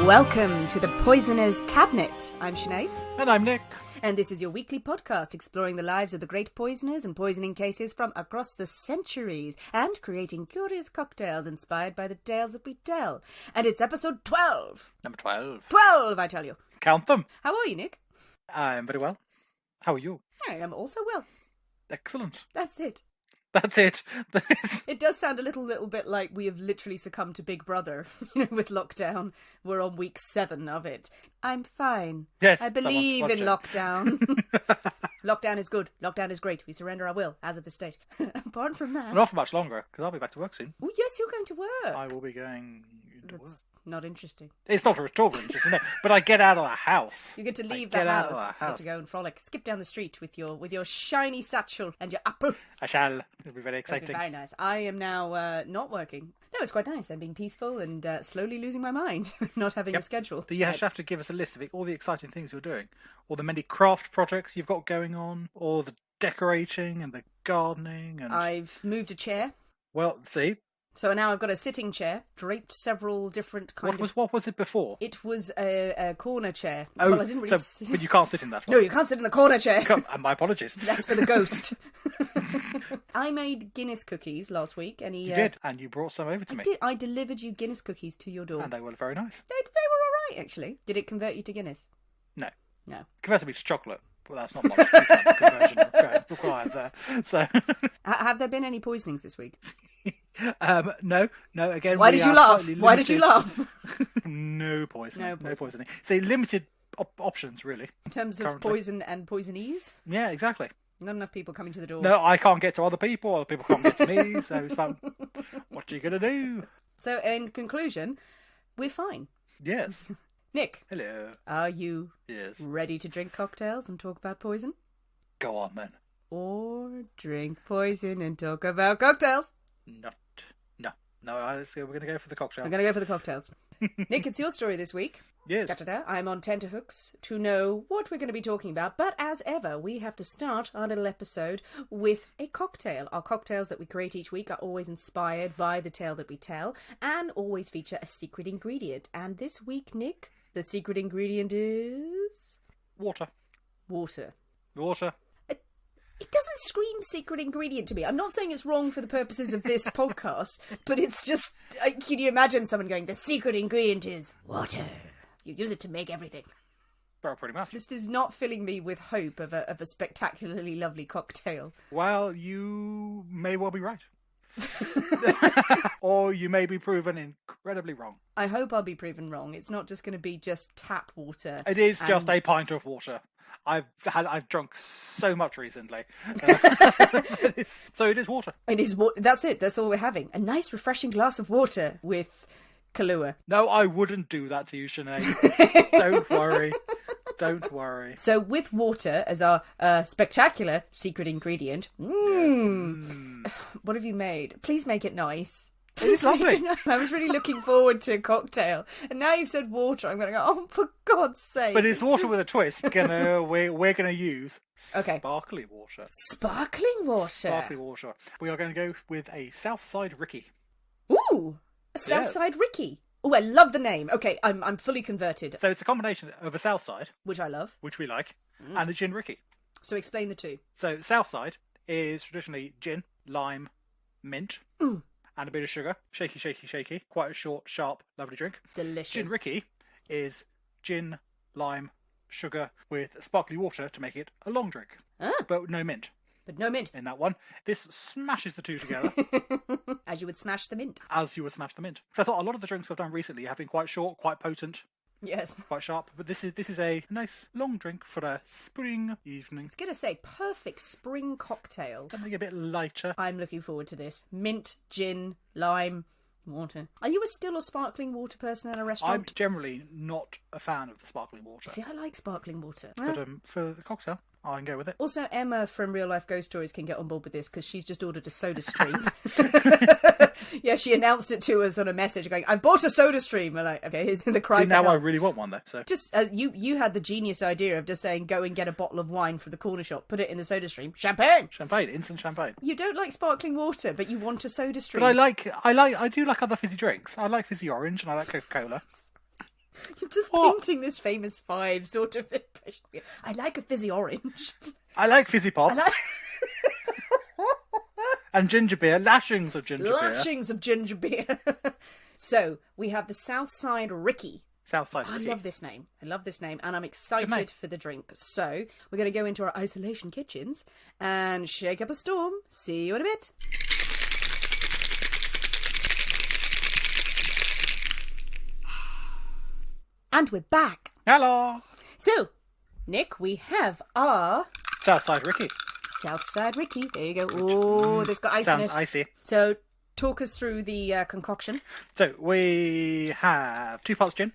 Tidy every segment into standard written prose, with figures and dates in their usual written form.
Welcome to the Poisoner's Cabinet. I'm Sinead. And I'm Nick. And this is your weekly podcast exploring the lives of the great poisoners and poisoning cases from across the centuries and creating curious cocktails inspired by the tales that we tell. And it's episode 12. Number 12. 12, I tell you. Count them. How are you, Nick? I'm very well. How are you? I am also well. Excellent. That's it. That's it. It does sound a little bit like we have literally succumbed to Big Brother, with lockdown. We're on week 7 of it. I'm fine. Yes, I believe in someone's lockdown. Lockdown is good. Lockdown is great. We surrender our will, as of this date. Apart from that... Not for much longer, because I'll be back to work soon. Oh, yes, you're going to work. I will be going to work. That's not interesting. It's not at all interesting, no. But I get out of the house. You get to leave I the get house. out of the You house. get to go and frolic. Skip down the street with your shiny satchel and your apple. I shall. It'll be very That'd exciting. be very nice. I am now not working. No, it's quite nice. I'm being peaceful and slowly losing my mind, not having a schedule. So you have to give us a list of all the exciting things you're doing. All the many craft projects you've got going on. All the decorating and the gardening. And I've moved a chair. well, see. So now I've got a sitting chair, draped several different What was it before? It was a corner chair. Oh, well, I didn't really but you can't sit in that one. No, you can't sit in the corner chair. My apologies. That's for the ghost. I made Guinness cookies last week. And You did, and you brought some over to me. I delivered you Guinness cookies to your door. And they were very nice. They were all right, actually. Did it convert you to Guinness? No. No. Converted me to chocolate. Well, that's not much conversion required there. So, Have there been any poisonings this week? no. Again, Why did you laugh? Why did you laugh? No poisoning. No No poisoning. See, limited options, really. In terms of currently. poison and poisonees? Yeah, exactly. Not enough people coming to the door. No, I can't get to other people. Other people can't get to me. So it's like, what are you going to do? So, in conclusion, we're fine. Yes. Nick, Hello. are you Yes. ready to drink cocktails and talk about poison? Go on, then. Or drink poison and talk about cocktails? No, we're going to go for the cocktail. I'm going to go for the cocktails. Nick, it's your story this week. Yes. Da-da-da. I'm on tenterhooks to know what we're going to be talking about. But as ever, we have to start our little episode with a cocktail. Our cocktails that we create each week are always inspired by the tale that we tell and always feature a secret ingredient. And this week, Nick, the secret ingredient is... Water. Water. Water. It doesn't scream secret ingredient to me. I'm not saying it's wrong for the purposes of this podcast, but it's just... can you imagine someone going, the secret ingredient is water? You use it to make everything. Well, pretty much. This is not filling me with hope of a spectacularly lovely cocktail. Well, you may well be right. Or you may be proven incredibly wrong. I hope I'll be proven wrong. It's not just going to be just tap water. It is just a pint of water. I've drunk so much recently. So it is water. It is that's it. That's all we're having. A nice refreshing glass of water with Kahlua. No, I wouldn't do that to you, Sinead. Don't worry. So with water as our spectacular secret ingredient, what have you made? Please make it nice. It's lovely. I was really looking forward to a cocktail, and now you've said water. I'm going to go, oh, for God's sake! But it's water with a twist. We're gonna use sparkling water. Sparkling water. Sparkling water. We are going to go with a Southside Ricky. Ooh, a Southside Ricky. Oh, I love the name. Okay, I'm fully converted. So it's a combination of a Southside, Which I love. which we like, and a gin Ricky. So explain the two. So Southside is traditionally gin, lime, mint, and a bit of sugar. Shaky, shaky, shaky. Quite a short, sharp, lovely drink. Delicious. Gin Ricky is gin, lime, sugar with sparkly water to make it a long drink. But no mint. But no mint. In that one. This smashes the two together. As you would smash the mint. As you would smash the mint. So I thought a lot of the drinks we've done recently have been quite short, quite potent, Yes. quite sharp. But this is a nice long drink for a spring evening. I was going to say, perfect spring cocktail. Something a bit lighter. I'm looking forward to this. Mint, gin, lime, water. Are you a still or sparkling water person in a I'm restaurant? generally not a fan of the sparkling water. See, I like sparkling water. But for the cocktail, I can go with it. Also, Emma from Real Life Ghost Stories can get on board with this because she's just ordered a soda stream. Yeah, she announced it to us on a message going, I bought a soda stream. We're like, okay, here's the cry See, for now help. I really want one though. So Just you had the genius idea of just saying, go and get a bottle of wine from the corner shop, put it in the soda stream, champagne. instant champagne. You don't like sparkling water, but you want a soda stream. But I do like other fizzy drinks. I like fizzy orange and I like Coca-Cola. You're just painting this famous five sort of impression. I like a fizzy orange. I like fizzy pop. And ginger beer, lashings of ginger beer. Lashings of ginger beer. So, we have the Southside Ricky. Southside Ricky. I love this name. And I'm excited for the drink. So, we're going to go into our isolation kitchens and shake up a storm. See you in a bit. And we're back. Hello. So, Nick, we have our Southside Ricky. Southside Ricky. There you go. Oh, this got ice in it. Sounds icy. So, talk us through the concoction. So, we have 2 parts gin.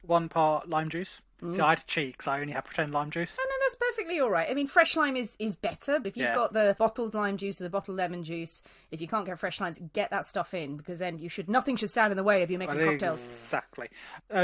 1 part lime juice. So I had to cheat because I only had pretend lime juice. Oh, no, that's perfectly all right. I mean, fresh lime is better. If you've got the bottled lime juice or the bottled lemon juice, if you can't get fresh limes, get that stuff in, because then nothing should stand in the way of you making cocktails. Exactly.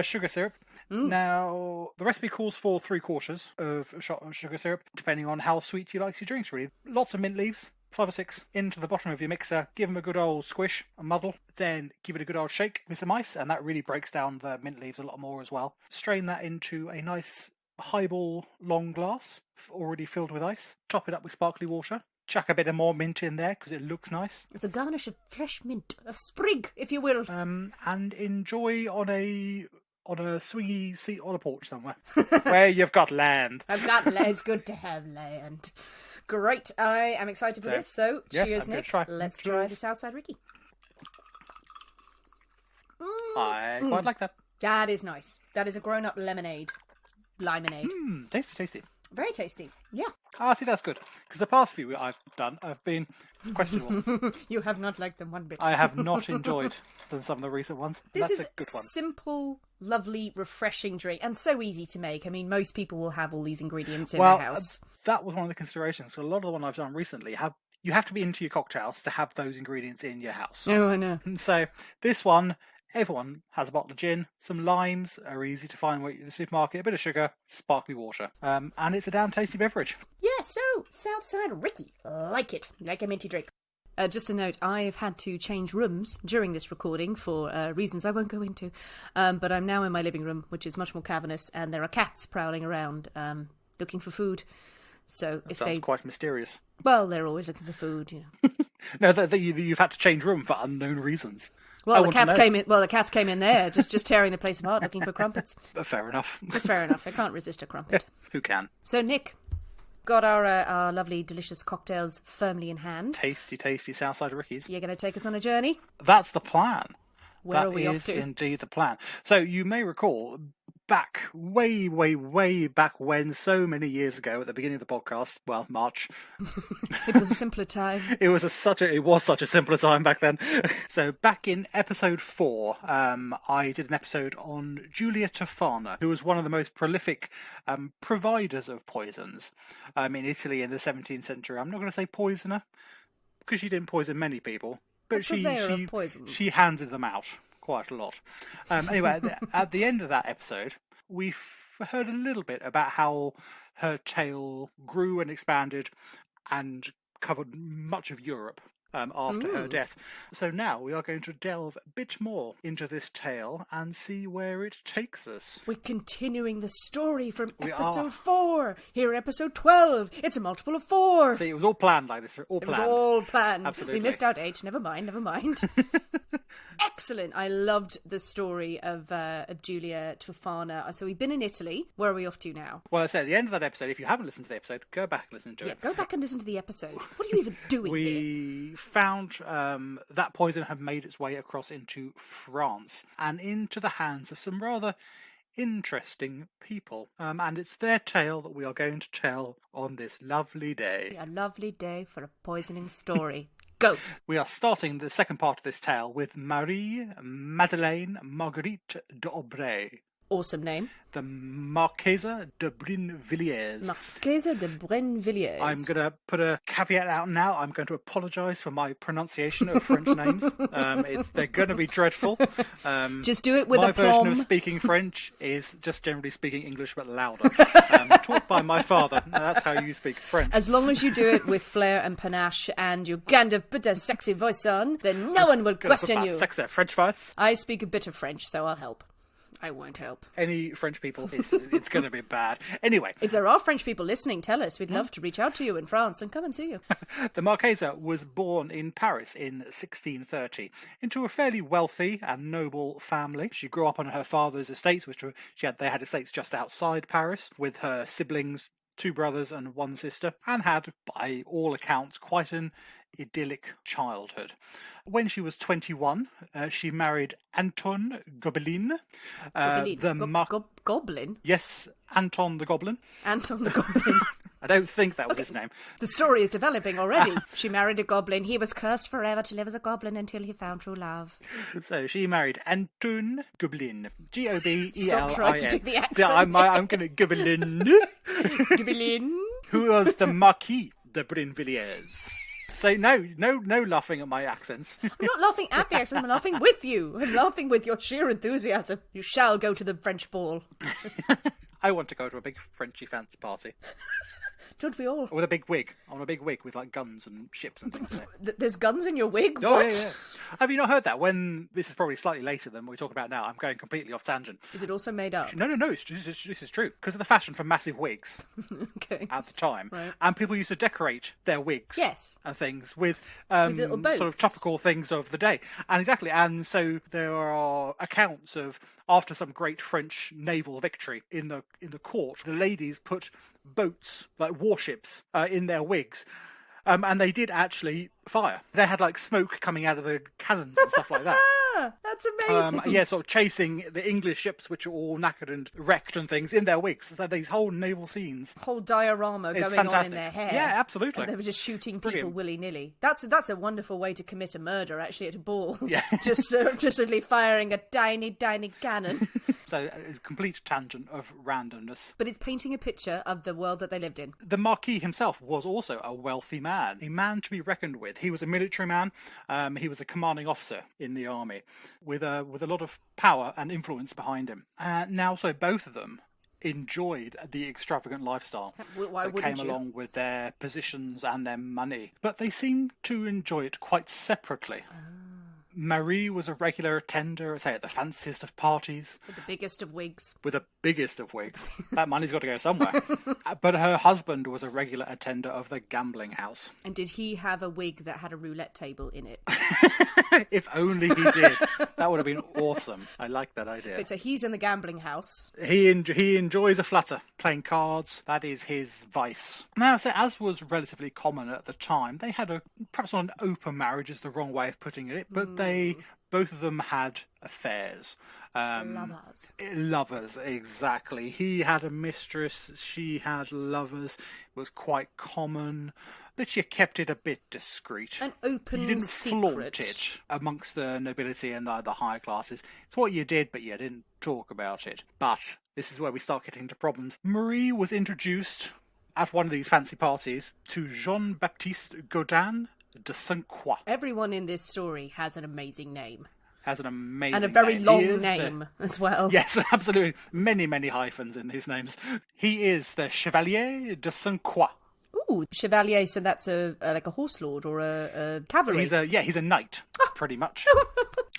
Sugar syrup. Now, the recipe calls for 3/4 of a shot of sugar syrup, depending on how sweet you like your drinks, really. Lots of mint leaves. 5 or 6 into the bottom of your mixer, give them a good old squish and muddle, then give it a good old shake with some ice, and that really breaks down the mint leaves a lot more as well. Strain that into a nice highball long glass, already filled with ice. Top it up with sparkly water. Chuck a bit of more mint in there because it looks nice. It's a garnish of fresh mint, a sprig, if you will. And enjoy on a swingy seat on a porch somewhere where you've got land. I've got land. It's good to have land. Great. I am excited for this. So, cheers, Nick. Let's try the Southside Ricky. I quite like that. That is nice. That is a grown-up lemonade. Limonade. Tasty. Very tasty. Yeah. See, that's good. Because the past few I've done have been questionable. You have not liked them one bit. I have not enjoyed some of the recent ones. This is a good one. Simple, lovely, refreshing drink, and so easy to make. I mean, most people will have all these ingredients in their house. That was one of the considerations. So a lot of the one I've done recently you have to be into your cocktails to have those ingredients in your house. Oh, I know. And so this one, everyone has a bottle of gin, some limes are easy to find in the supermarket, a bit of sugar, sparkly water, and it's a damn tasty beverage. Yeah, so Southside Ricky, like it, like a minty drink. Just a note, I've had to change rooms during this recording for reasons I won't go into, but I'm now in my living room, which is much more cavernous, and there are cats prowling around looking for food. So That sounds quite mysterious. Well, they're always looking for food, you No, know. you've had to change room for unknown reasons. Well, the cats came in there, just tearing the place apart, looking for crumpets. Fair enough. That's fair enough. I can't resist a crumpet. Who can? So, Nick, got our lovely, delicious cocktails firmly in hand. Tasty Southside Ricky's. You're going to take us on a journey? That's the plan. Where are we off to? That is indeed the plan. So you may recall back way back when, so many years ago at the beginning of the podcast, well, March. It was a simpler time. It was such a simpler time back then. So back in episode 4, I did an episode on Aqua Tofana, who was one of the most prolific providers of poisons in Italy in the 17th century. I'm not going to say poisoner, because she didn't poison many people. But she handed them out quite a lot. Anyway, at the end of that episode, we heard a little bit about how her tale grew and expanded and covered much of Europe after her death. So now we are going to delve a bit more into this tale and see where it takes us. We're continuing the story from episode 4. Here at episode 12. It's a multiple of 4. See, it was all planned like this. It was all planned. Absolutely. We missed out 8. Never mind. Excellent. I loved the story of Aqua Tofana. So we've been in Italy. Where are we off to now? Well, I said at the end of that episode, if you haven't listened to the episode, go back and listen to it. Go back and listen to the episode. What are you even doing here? We found that poison had made its way across into France and into the hands of some rather interesting people. And it's their tale that we are going to tell on this lovely day. A lovely day for a poisoning story. Go! We are starting the second part of this tale with Marie Madeleine Marguerite d'Aubray. Awesome name. The Marquise de Brinvilliers. Marquise de Brinvilliers. I'm going to put a caveat out now. I'm going to apologise for my pronunciation of French names. They're going to be dreadful. Just do it with my aplomb. My version of speaking French is just generally speaking English but louder. Taught by my father. That's how you speak French. As long as you do it with flair and panache and you kind of put a sexy voice on, then no one will question you. Sexy French voice. I speak a bit of French, so I'll help. I won't help. Any French people, it's going to be bad. Anyway. If there are French people listening, tell us. We'd love to reach out to you in France and come and see you. The Marquise was born in Paris in 1630 into a fairly wealthy and noble family. She grew up on her father's estates, they had estates just outside Paris, with her siblings, 2 brothers and 1 sister, and had, by all accounts, quite an idyllic childhood. When she was 21, she married Anton Gobelin. Goblin? Yes, Anton the Goblin. Anton the Goblin. I don't think that was his name. The story is developing already. She married a goblin. He was cursed forever to live as a goblin until he found true love. So she married Anton Gobelin. Gobelin. Stop trying to do the accent. I'm going to Gobelin. Gobelin. Who was the Marquise de Brinvilliers. So no laughing at my accents. I'm not laughing at the accent, I'm laughing with you. I'm laughing with your sheer enthusiasm. You shall go to the French ball. I want to go to a big Frenchy fancy party. Don't we all? With a big wig. I want a big wig with like guns and ships and things in it. There's guns in your wig? Oh, what? Yeah. Have you not heard that? This is probably slightly later than what we talk about now. I'm going completely off tangent. Is it also made up? No. This is true. Because of the fashion for massive wigs okay. at the time. Right. And people used to decorate their wigs and things with little boats. Sort of topical things of the day. And so there are accounts of, after some great French naval victory in the court, the ladies put boats, like warships, in their wigs. And they did actually fire. They had like smoke coming out of the cannons and stuff like that. That's amazing. Sort of chasing the English ships, which are all knackered and wrecked and things, in their wigs. So these whole naval scenes. Whole diorama going fantastic. on in their hair. Yeah, absolutely. And they were just shooting people willy-nilly. That's a wonderful way to commit a murder, actually, at a ball. Yeah. just suddenly firing a tiny, tiny cannon. So it's a complete tangent of randomness. But it's painting a picture of the world that they lived in. The Marquis himself was also a wealthy man, a man to be reckoned with. He was a military man. He was a commanding officer in the army with a lot of power and influence behind him. Now, so both of them enjoyed the extravagant lifestyle that came along with their positions and their money. But they seemed to enjoy it quite separately. Marie was a regular attender, say, at the fanciest of parties. With the biggest of wigs. That money's got to go somewhere. But her husband was a regular attender of the gambling house. And did he have a wig that had a roulette table in it? If only he did. That would have been awesome. I like that idea. So he's in the gambling house. He enjoys a flutter, playing cards. That is his vice. Now, so as was relatively common at the time, they had perhaps not an open marriage is the wrong way of putting it, but both of them had affairs. Lovers, exactly. He had a mistress, she had lovers. It was quite common, but you kept it a bit discreet. An open You didn't secret. flaunt it amongst the nobility and the higher classes. It's what you did, but you didn't talk about it. But this is where we start getting into problems. Marie was introduced at one of these fancy parties to Jean-Baptiste Gaudin de Sainte-Croix. Everyone in this story has an amazing name. Has an amazing and a very name. long name as well. Yes, absolutely. Many, many hyphens in his names. He is the Chevalier de Sainte-Croix. Ooh, Chevalier, so that's like a horse lord or a cavalry. He's a knight, pretty much.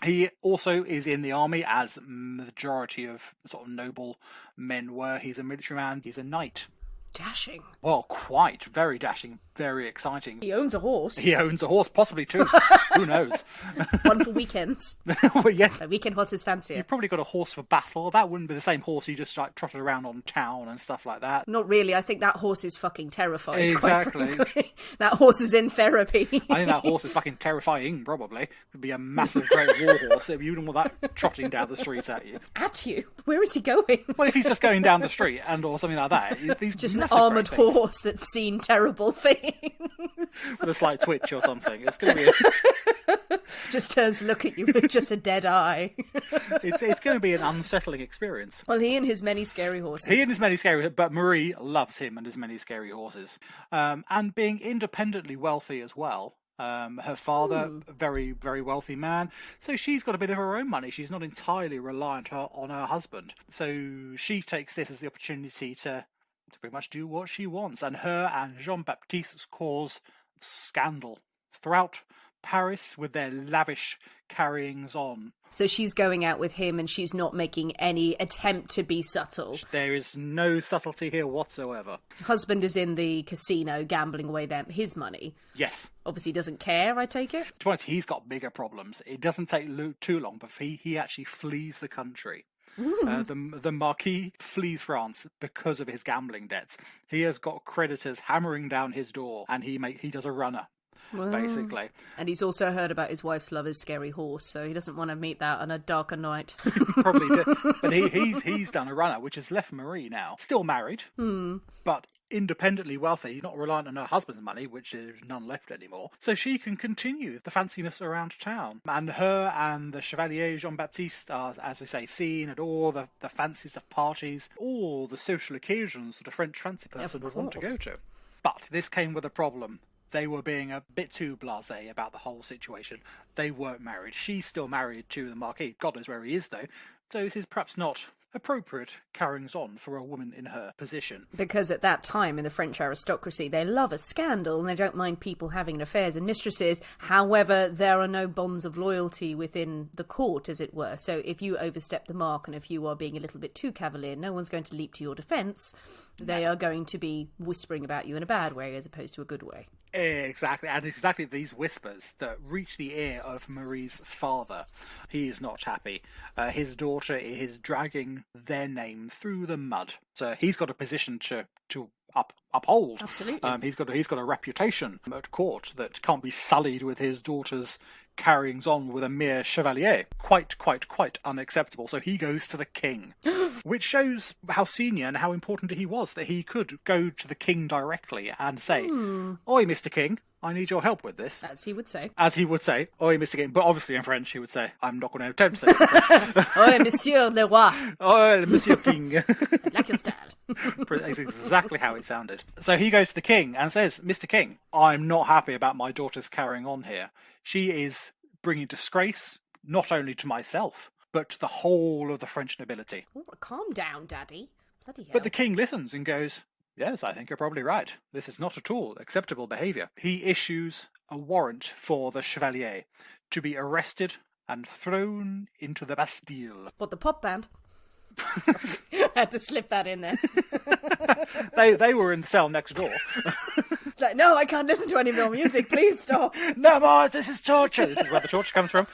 He also is in the army, as majority of sort of noble men were. He's a military man. He's a knight. Dashing. Well, quite. Very dashing. Very exciting. He owns a horse. He owns a horse, possibly two. Who knows? One for weekends. Well, yes. So weekend horse is fancier. You've probably got a horse for battle. That wouldn't be the same horse you just like trotted around on town and stuff like that. Not really. I think that horse is fucking terrified. Exactly. That horse is in therapy. I think that horse is fucking terrifying, probably. It would be a massive great war horse if you didn't want that trotting down the street at you. At you? Where is he going? Well, if he's just going down the street or something like that. These just an armoured horse that's seen terrible things. With a slight twitch or something. It's going to be just turns to look at you with just a dead eye. It's going to be an unsettling experience. Well, he and his many scary horses. But Marie loves him and his many scary horses. And being independently wealthy as well. Her father, very, very wealthy man. So she's got a bit of her own money. She's not entirely reliant on her husband. So she takes this as the opportunity to pretty much do what she wants. And her and Jean-Baptiste's cause scandal throughout Paris with their lavish carryings on. So she's going out with him and she's not making any attempt to be subtle. There is no subtlety here whatsoever. Husband is in the casino gambling away his money. Yes. Obviously doesn't care, I take it. To be honest, he's got bigger problems. It doesn't take too long before he actually flees the country. The Marquis flees France because of his gambling debts. He has got creditors hammering down his door, and he does a runner, basically. And he's also heard about his wife's lover's scary horse, so he doesn't want to meet that on a darker night. Probably did. But he's done a runner, which has left Marie now. Still married, but independently wealthy. He's not reliant on her husband's money, which is none left anymore. So she can continue the fanciness around town. And her and the Chevalier Jean-Baptiste are, as we say, seen at all the fancies of parties, all the social occasions that a French fancy person would want to go to. But this came with a problem. They were being a bit too blasé about the whole situation. They weren't married. She's still married to the Marquis. God knows where he is, though. So this is perhaps not appropriate carryings on for a woman in her position. Because at that time in the French aristocracy, they love a scandal and they don't mind people having affairs and mistresses. However, there are no bonds of loyalty within the court, as it were. So if you overstep the mark and if you are being a little bit too cavalier, no one's going to leap to your defence. They are going to be whispering about you in a bad way as opposed to a good way. Exactly, and it's exactly these whispers that reach the ear of Marie's father. He is not happy. His daughter is dragging their name through the mud. So he's got a position to uphold. Absolutely. He's got a reputation at court that can't be sullied with his daughter's carryings on with a mere chevalier. Quite unacceptable. So he goes to the king, which shows how senior and how important he was, that he could go to the king directly and say, "Oi, Mr. King, I need your help with this." As he would say. "Oi, Mr. King." But obviously in French he would say, I'm not going to attempt to say it in French. "Oi, Monsieur le Roi." "Oi, Monsieur King." I like your style. That's exactly how it sounded. So he goes to the king and says, "Mr. King, I'm not happy about my daughter's carrying on here. She is bringing disgrace not only to myself, but to the whole of the French nobility." Oh, calm down, Daddy. Bloody hell. But the king listens and goes, "Yes, I think you're probably right. This is not at all acceptable behaviour." He issues a warrant for the Chevalier to be arrested and thrown into the Bastille. What, the pop band? I had to slip that in there. They were in the cell next door. It's like, no, I can't listen to any more music. Please stop. No more, this is torture. This is where the torture comes from.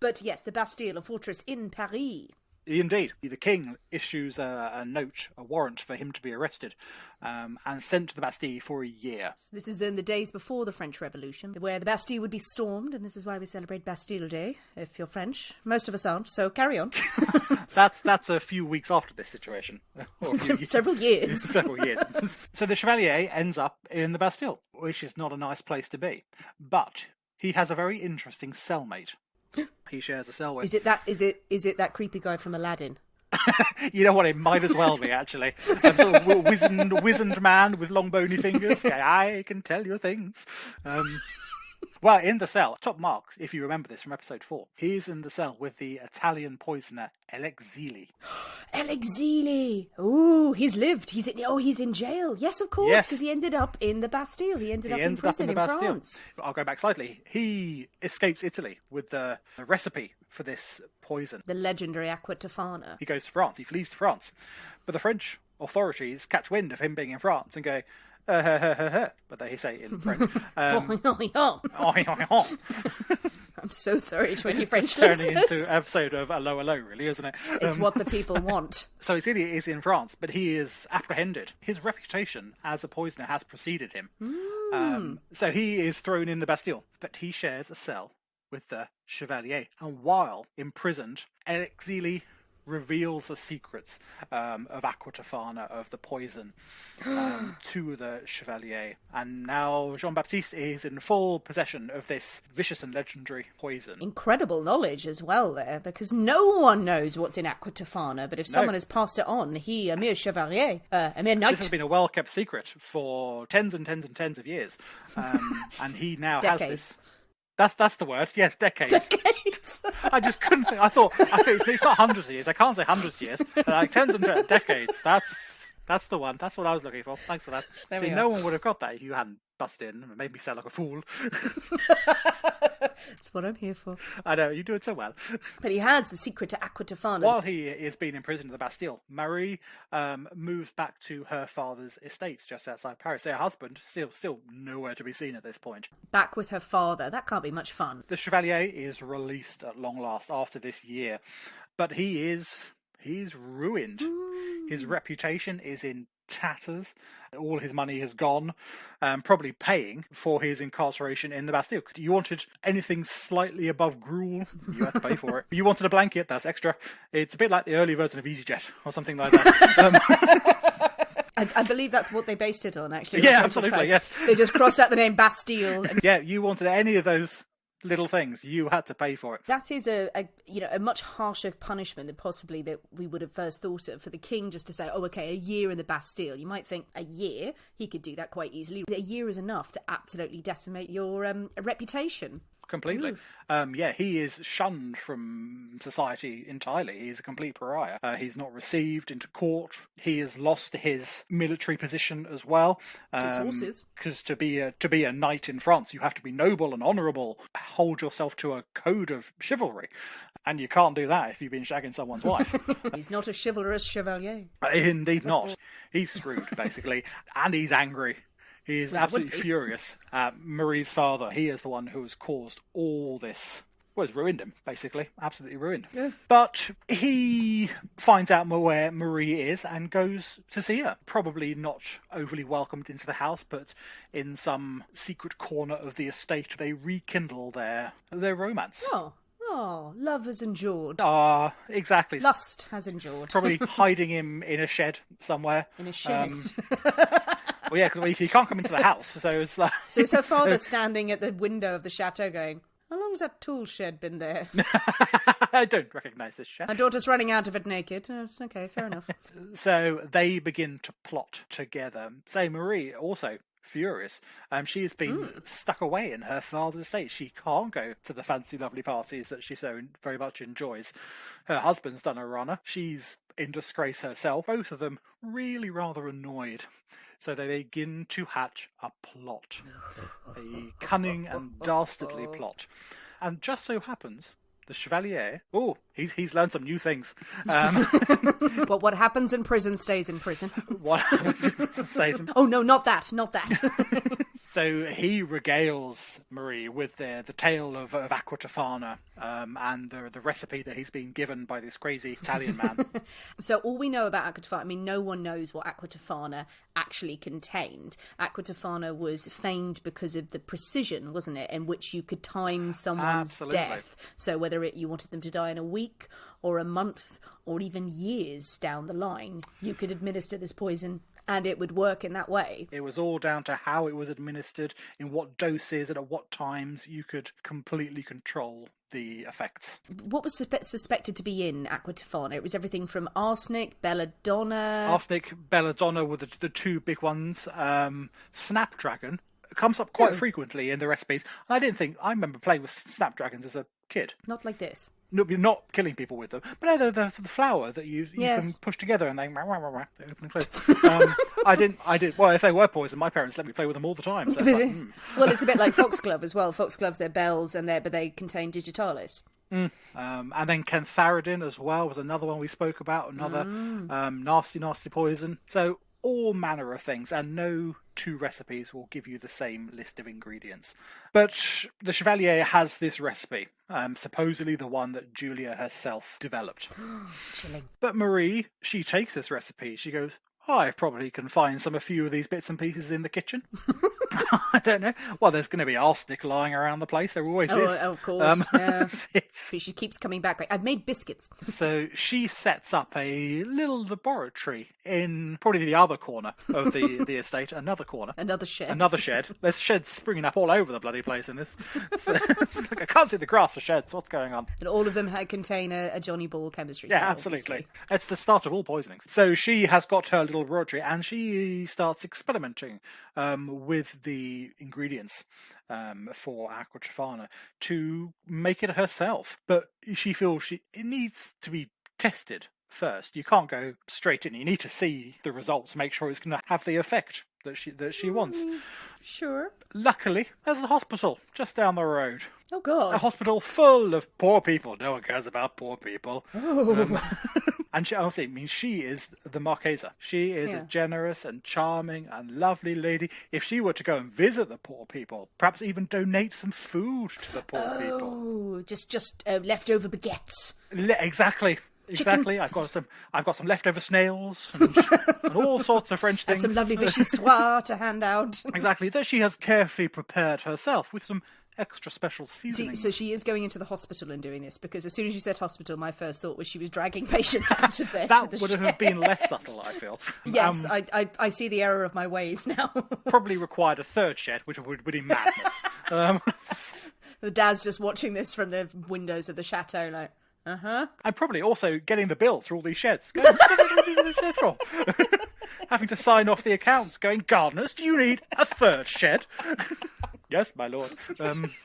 But yes, the Bastille, a fortress in Paris. Indeed. The king issues a note, a warrant for him to be arrested and sent to the Bastille for a year. This is in the days before the French Revolution, where the Bastille would be stormed, and this is why we celebrate Bastille Day, if you're French. Most of us aren't, so carry on. That's a few weeks after this situation. Several years. Several years. So the Chevalier ends up in the Bastille, which is not a nice place to be. But he has a very interesting cellmate. He shares a cell with. Is it that creepy guy from Aladdin? You know what? It might as well be, actually. A sort of wizened man with long bony fingers. I can tell you things. Well, in the cell, top marks, if you remember this from episode 4, he's in the cell with the Italian poisoner Alexili. Alexili! Ooh, he's lived. He's in jail. Yes, of course, because he ended up in the Bastille. He ended up in prison in France. I'll go back slightly. He escapes Italy with the recipe for this poison. The legendary Aqua Tofana. He goes to France. He flees to France. But the French authorities catch wind of him being in France and go, but they say it in French. I'm so sorry to any French listeners. listeners. Turning into an episode of Allo Allo, really, isn't it? It's what the people want. So Celia is in France, but he is apprehended. His reputation as a poisoner has preceded him. So he is thrown in the Bastille, but he shares a cell with the Chevalier. And while imprisoned, Alexili reveals the secrets of Aqua Tofana, of the poison, to the Chevalier. And now Jean-Baptiste is in full possession of this vicious and legendary poison. Incredible knowledge as well there, because no one knows what's in Aqua Tofana, but if someone has passed it on, he, a mere Chevalier, a mere knight... This has been a well-kept secret for tens and tens and tens of years. And he now has this... That's the word. Yes, decades. Decades. I just couldn't think. I thought it's not hundreds of years. I can't say hundreds of years. Like tens and decades. That's the one. That's what I was looking for. Thanks for that. See, no one would have got that if you hadn't busted in and made me sound like a fool. That's what I'm here for. I know, you do it so well. But he has the secret to Aqua Tofana. While he is being imprisoned in the Bastille, Marie moves back to her father's estates just outside Paris. Her husband, still nowhere to be seen at this point. Back with her father. That can't be much fun. The Chevalier is released at long last after this year, but he's ruined. His reputation is in tatters. All his money has gone, probably paying for his incarceration in the Bastille. You wanted anything slightly above gruel, you had to pay for it. You wanted a blanket, that's extra. It's a bit like the early version of EasyJet or something like that. I believe that's what they based it on, actually. Yeah, absolutely, yes. They just crossed out the name Bastille. Yeah, you wanted any of those little things, you had to pay for it. That is a much harsher punishment than possibly that we would have first thought of, for the king just to say, oh, okay, a year in the Bastille. You might think a year, he could do that quite easily. A year is enough to absolutely decimate your reputation. Completely. He is shunned from society entirely. He's a complete pariah. He's not received into court. He has lost his military position as well. His horses. Because to be a knight in France, you have to be noble and honourable. Hold yourself to a code of chivalry. And you can't do that if you've been shagging someone's wife. He's not a chivalrous chevalier. Indeed not. He's screwed, basically. And he's angry. He is absolutely furious at Marie's father. He is the one who has caused all this. Well, has ruined him, basically. Absolutely ruined. Yeah. But he finds out where Marie is and goes to see her. Probably not overly welcomed into the house, but in some secret corner of the estate, they rekindle their romance. Oh, love has endured. Ah, exactly. Lust has endured. Probably hiding him in a shed somewhere. In a shed. Well, yeah, because he can't come into the house, so it's like... So is her father standing at the window of the chateau going, how long's that tool shed been there? I don't recognise this shed. My daughter's running out of it naked. Oh, okay, fair enough. So they begin to plot together. Say, Marie also furious. She has been stuck away in her father's estate. She can't go to the fancy, lovely parties that she so very much enjoys. Her husband's done a runner. She's in disgrace herself. Both of them really rather annoyed. So they begin to hatch a plot. A cunning and dastardly plot. And just so happens, the Chevalier, he's learned some new things. Well, what happens in prison stays in prison. What happens in prison stays in... Oh, no, not that. So he regales Marie with the tale of Aqua Tofana and the recipe that he's been given by this crazy Italian man. So all we know about Aqua Tofana, no one knows what Aqua Tofana actually contained. Aqua Tofana was famed because of the precision, wasn't it, in which you could time someone's death. So whether you wanted them to die in a week or a month or even years down the line, you could administer this poison and it would work in that way. It was all down to how it was administered, in what doses and at what times. You could completely control the effects. What was suspected to be in Aqua Tofana? It was everything from arsenic, belladonna... Arsenic, belladonna were the two big ones. Snapdragon comes up quite frequently in the recipes. I remember playing with snapdragons as a kid. Not like this. No, you're not killing people with them, but no, the flower that you can push together and they open and close. I did. Well, if they were poison, my parents let me play with them all the time. So Well, it's a bit like foxglove as well. Foxgloves, they're bells, but they contain digitalis. And then cantharidin as well was another one we spoke about. Another nasty poison. So all manner of things, and no two recipes will give you the same list of ingredients. But the Chevalier has this recipe, supposedly the one that Julia herself developed. Chilling. But Marie, she takes this recipe. She goes, I probably can find a few of these bits and pieces in the kitchen. I don't know. Well, there's going to be arsenic lying around the place. There always is. Oh, of course. She keeps coming back. I've made biscuits. So she sets up a little laboratory in probably the other corner of the estate. Another corner. Another shed. There's sheds springing up all over the bloody place in this. It's like, I can't see the grass for sheds. What's going on? And all of them contain a Johnny Ball chemistry. Yeah, absolutely. Obviously. It's the start of all poisonings. So she has got her little laboratory and she starts experimenting with the ingredients for Aqua Tofana to make it herself. But she feels it needs to be tested first. You can't go straight in. You need to see the results, make sure it's going to have the effect that she wants. Sure. Luckily, there's a hospital just down the road. Oh, God. A hospital full of poor people. No one cares about poor people. Oh. And she is the Marquise. She is a generous and charming and lovely lady. If she were to go and visit the poor people, perhaps even donate some food to the poor people. Oh, just leftover baguettes. Exactly. Exactly. I've got some leftover snails and all sorts of French things. Some lovely vichyssoise to hand out. Exactly. That she has carefully prepared herself with some extra special seasoning. So she is going into the hospital and doing this, because as soon as you said hospital, my first thought was she was dragging patients out of there. That would have been less subtle, I feel. Yes, I see the error of my ways now. Probably required a third shed, which would be madness. The dad's just watching this from the windows of the chateau, like, And probably also getting the bill through all these sheds. What are these sheds for? Having to sign off the accounts, going, gardeners, do you need a third shed? Yes, my lord.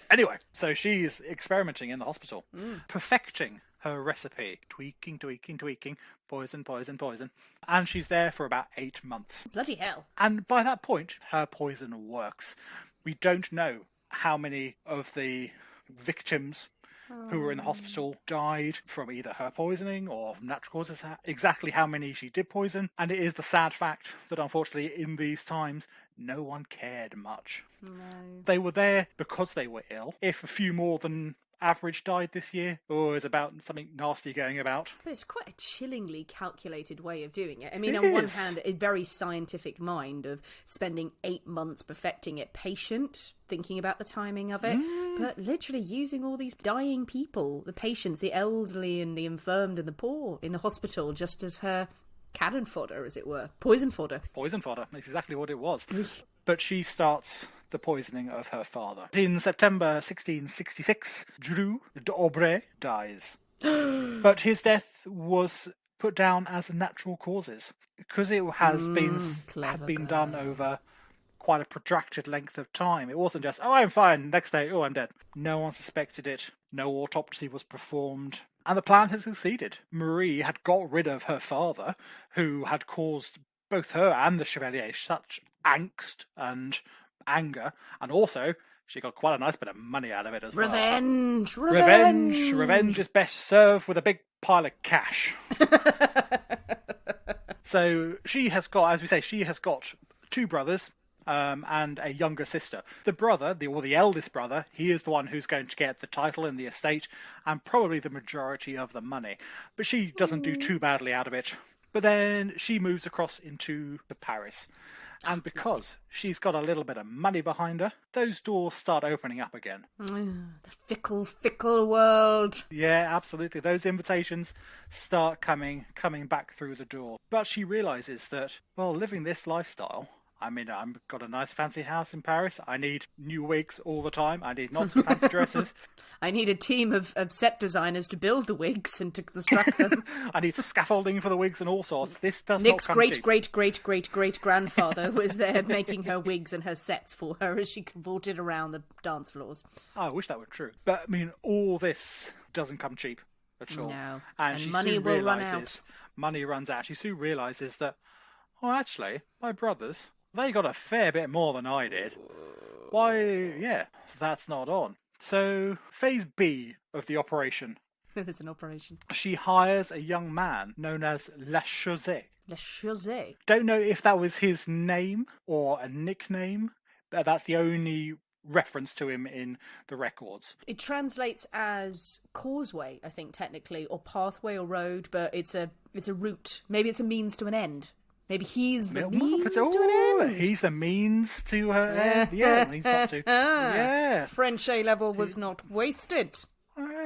Anyway, so she's experimenting in the hospital, perfecting her recipe, tweaking, poison. And she's there for about 8 months. Bloody hell. And by that point, her poison works. We don't know how many of the victims who were in the hospital died from either her poisoning or natural causes, exactly how many she did poison. And it is the sad fact that unfortunately in these times, no one cared much. No. They were there because they were ill. If a few more than average died this year, or is about something nasty going about. But it's quite a chillingly calculated way of doing it. I mean, on one hand, a very scientific mind of spending 8 months perfecting it, patient, thinking about the timing of it, but literally using all these dying people, the patients, the elderly and the infirmed and the poor in the hospital, just as her cannon fodder, as it were. Poison fodder. Poison fodder. That's exactly what it was. But she starts the poisoning of her father. In September 1666, Drew d'Aubray dies. But his death was put down as natural causes, because it had been done over quite a protracted length of time. It wasn't just, oh, I'm fine, next day, oh, I'm dead. No one suspected it. No autopsy was performed. And the plan has succeeded. Marie had got rid of her father, who had caused both her and the Chevalier such angst and anger, and also she got quite a nice bit of money out of it as well. Revenge is best served with a big pile of cash. So she has got, as we say, she has got 2 brothers and a younger sister. The brother, the eldest brother, he is the one who's going to get the title and the estate and probably the majority of the money. But she doesn't do too badly out of it. But then she moves across into Paris. And because she's got a little bit of money behind her, those doors start opening up again. The fickle, fickle world. Yeah, absolutely. Those invitations start coming back through the door. But she realises that, well, living this lifestyle, I mean, I've got a nice fancy house in Paris. I need new wigs all the time. I need lots of fancy dresses. I need a team of set designers to build the wigs and to construct them. I need scaffolding for the wigs and all sorts. This does Nick's not come cheap. great-great-great-great-grandfather was there making her wigs and her sets for her as she cavorted around the dance floors. Oh, I wish that were true. But, I mean, all this doesn't come cheap at all. No. And she money soon will run realises, out. money runs out. She soon realises that, oh, actually, my brothers, they got a fair bit more than I did. Why, yeah, that's not on. So, phase B of the operation. There was an operation. She hires a young man known as Le Chaussee. Le Chaussee? Don't know if that was his name or a nickname. But that's the only reference to him in the records. It translates as causeway, I think, technically, or pathway or road, but it's a route. Maybe it's a means to an end. Maybe he's the means to an end. He's the means to her end. Yeah, he's not to. Yeah. French A-level was not wasted.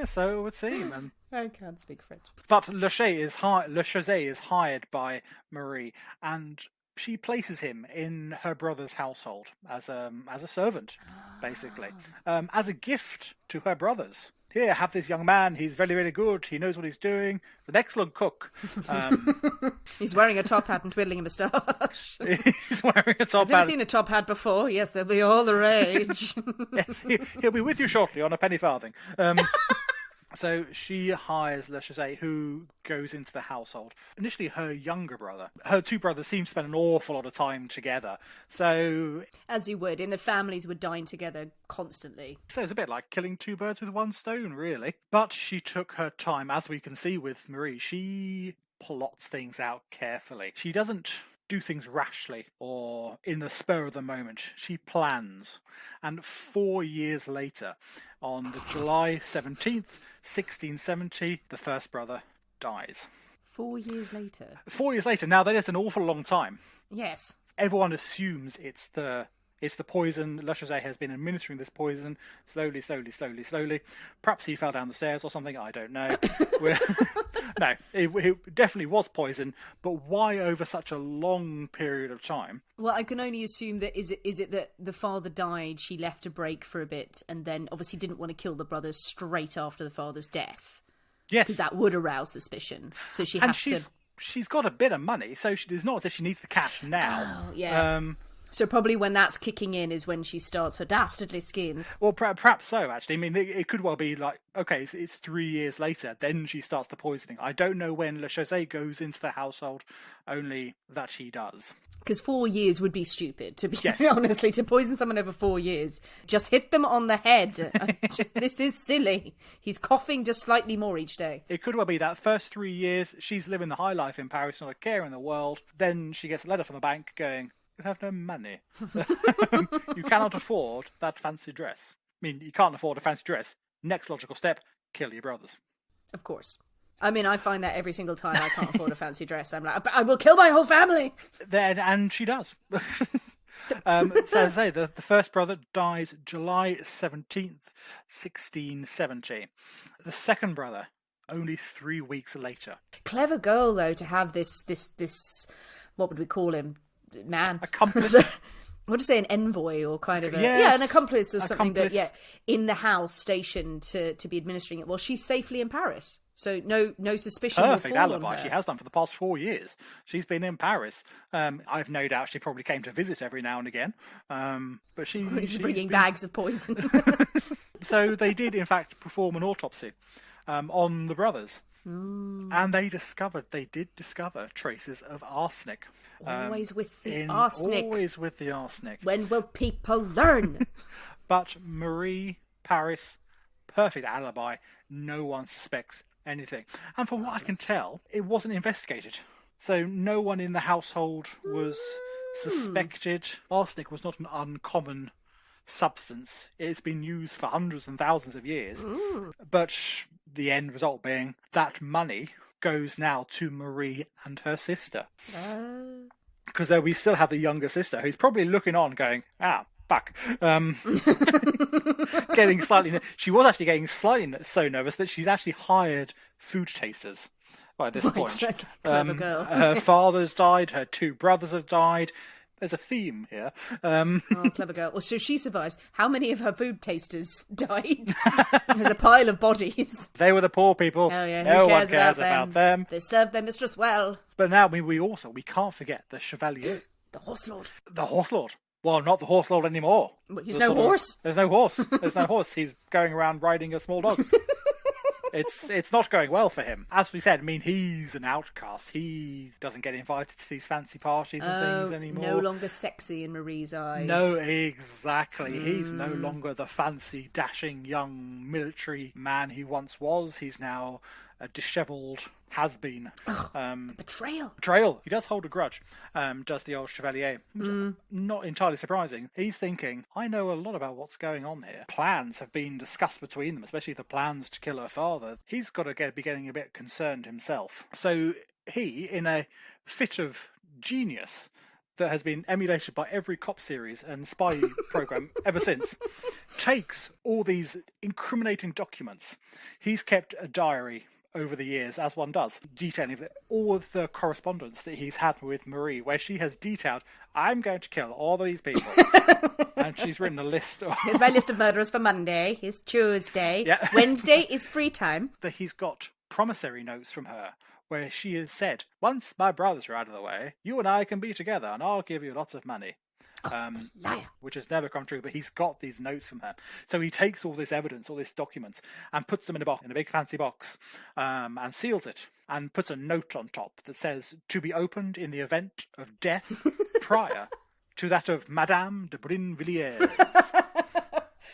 So it would seem. I can't speak French. But Le Chaussee is hired by Marie, and she places him in her brother's household as a servant, basically, as a gift to her brothers. Here, have this young man. He's very, very good. He knows what he's doing. He's an excellent cook. He's wearing a top hat and twiddling a moustache. He's wearing a top hat. I've never seen a top hat before. Yes, they'll be all the rage. Yes, he'll be with you shortly on a penny farthing. So she hires Le Chazet, who goes into the household. Initially, her younger brother. Her two brothers seem to spend an awful lot of time together. So... As you would, in the families would dine together constantly. So it's a bit like killing two birds with one stone, really. But she took her time, as we can see with Marie. She plots things out carefully. She doesn't do things rashly or in the spur of the moment. She plans. And 4 years later, on the July 17th, 1670, the first brother dies. 4 years later? 4 years later. Now, that is an awful long time. Yes. Everyone assumes it's the poison. Le Chazet has been administering this poison slowly. Perhaps he fell down the stairs or something. I don't know. No, it definitely was poison. But why over such a long period of time? Well, I can only assume that is it that the father died, she left a break for a bit, and then obviously didn't want to kill the brothers straight after the father's death. Yes. Because that would arouse suspicion. So she has to... She's got a bit of money, so it's not as if she needs the cash now. Oh, yeah. So probably when that's kicking in is when she starts her dastardly schemes. Well, perhaps so, actually. I mean, it could well be like, okay, it's 3 years later, then she starts the poisoning. I don't know when Le Chazet goes into the household, only that she does. Because 4 years would be stupid, to be honestly, to poison someone over 4 years. Just hit them on the head. This is silly. He's coughing just slightly more each day. It could well be that first 3 years, she's living the high life in Paris, not a care in the world. Then she gets a letter from the bank going, "You have no money. You cannot afford that fancy dress." I mean, you can't afford a fancy dress. Next logical step, kill your brothers. Of course. I mean, I find that every single time I can't afford a fancy dress, I'm like, I will kill my whole family. And she does. So as I say, the first brother dies July 17th, 1670. The second brother, only 3 weeks later. Clever girl, though, to have this, what would we call him? Man. Accomplice. What to say, an envoy or kind of an accomplice or something, but in the house stationed to be administering it while she's safely in Paris. So no suspicion Perfect will fall alibi. on her. She has done for the past 4 years. She's been in Paris. I've no doubt she probably came to visit every now and again. But she's bringing bags of poison. So they did, in fact, perform an autopsy on the brothers. And they did discover traces of arsenic. Always with the arsenic. Always with the arsenic. When will people learn? But Marie, Paris, perfect alibi. No one suspects anything. And from what I can tell, it wasn't investigated. So no one in the household was suspected. Arsenic was not an uncommon substance. It's been used for hundreds and thousands of years. But the end result being that money goes now to Marie and her sister. Because we still have the younger sister who's probably looking on going, fuck. She was actually getting slightly so nervous that she's actually hired food tasters by this point. Okay, clever girl. Her father's died, her two brothers have died. There's a theme here. Oh, clever girl. Well, so she survives. How many of her food tasters died? There's a pile of bodies. They were the poor people. Oh, yeah. No Who cares one cares about them. They served their mistress well. But now we can't forget the Chevalier. The Horse Lord. The Horse Lord. Well, not the Horse Lord anymore. Well, he's no horse? There's no horse. There's no horse. He's going around riding a small dog. It's not going well for him. As we said, I mean, he's an outcast. He doesn't get invited to these fancy parties and things anymore. No longer sexy in Marie's eyes. No, exactly. He's no longer the fancy, dashing, young military man he once was. He's now a dishevelled has-been. Betrayal. Betrayal. He does hold a grudge, does the old Chevalier. Not entirely surprising. He's thinking, I know a lot about what's going on here. Plans have been discussed between them, especially the plans to kill her father. He's got to be getting a bit concerned himself. So he, in a fit of genius that has been emulated by every cop series and spy program ever since, takes all these incriminating documents. He's kept a diary over the years, as one does, detailing all of the correspondence that he's had with Marie, where she has detailed, I'm going to kill all these people. And she's written a list. Here's my list of murderers for Monday. Here's Tuesday. Yeah. Wednesday is free time. That he's got promissory notes from her, where she has said, once my brothers are out of the way, you and I can be together and I'll give you lots of money. Liar. which has never come true, but he's got these notes from her. So he takes all this evidence, all these documents, and puts them in a box, in a big fancy box, and seals it, and puts a note on top that says, to be opened in the event of death prior to that of Madame de Brinvilliers.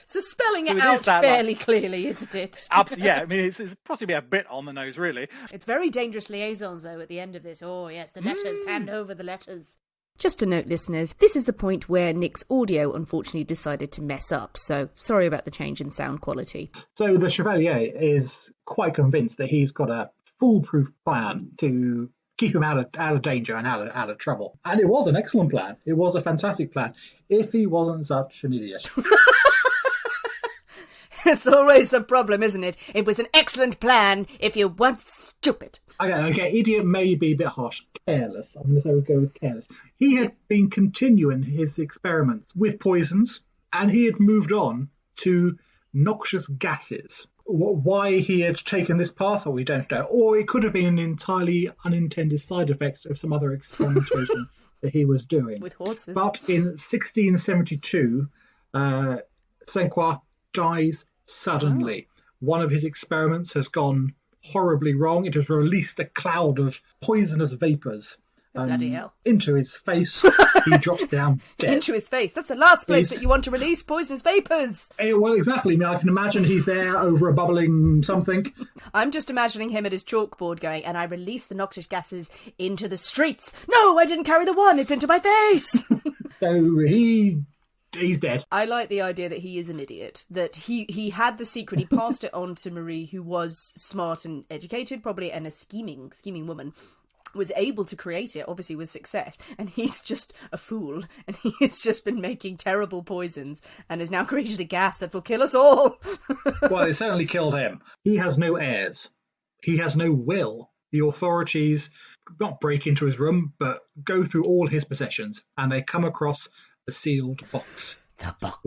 So spelling it out fairly clearly, isn't it? Absolutely, yeah. I mean, it's possibly a bit on the nose, really. It's very dangerous liaisons, though, at the end of this. Oh, yes, the letters. Hand over the letters. Just a note, listeners, this is the point where Nick's audio unfortunately decided to mess up, so sorry about the change in sound quality. So the Chevalier is quite convinced that he's got a foolproof plan to keep him out of danger and out of trouble. And it was an excellent plan. It was a fantastic plan, if he wasn't such an idiot. It's always the problem, isn't it? It was an excellent plan if you weren't stupid. Okay, idiot may be a bit harsh. Careless. I'm going to say we'll go with careless. He had been continuing his experiments with poisons, and he had moved on to noxious gases. Why he had taken this path, or we don't know. Or it could have been an entirely unintended side effect of some other experimentation that he was doing. With horses. But in 1672, Saint-Croix dies suddenly. One of his experiments has gone horribly wrong. It has released a cloud of poisonous vapours bloody hell. Into his face. He drops down dead. Into his face. That's the last place that you want to release poisonous vapours. Well, exactly. I mean, I can imagine he's there over a bubbling something. I'm just imagining him at his chalkboard going, and I release the noxious gases into the streets. No, I didn't carry the one. It's into my face. So he's dead. I like the idea that he is an idiot, that he had the secret, he passed it on to Marie, who was smart and educated, probably, and a scheming woman, was able to create it, obviously with success, and he's just a fool, and he has just been making terrible poisons, and has now created a gas that will kill us all. Well, it certainly killed him. He has no heirs. He has no will. The authorities not break into his room, but go through all his possessions, and they come across the sealed box. The box.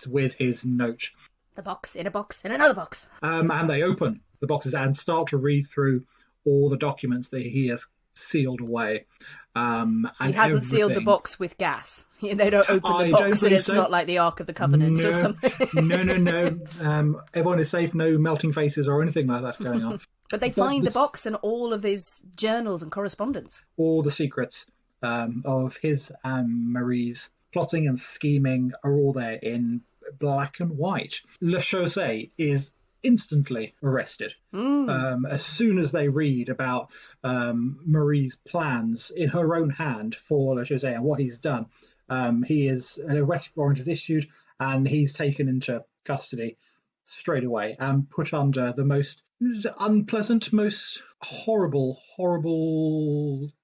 With his note. The box, in a box, in another box. And they open the boxes and start to read through all the documents that he has sealed away. And he hasn't sealed the box with gas. They don't open the box and it's not like the Ark of the Covenant or something. No. Everyone is safe. No melting faces or anything like that going on. But they find the box and all of his journals and correspondence. All the secrets of his and Marie's plotting and scheming are all there in black and white. Le Chaussee is instantly arrested. As soon as they read about Marie's plans in her own hand for Le Chaussee and what he's done, an arrest warrant is issued and he's taken into custody straight away and put under the most unpleasant, most horrible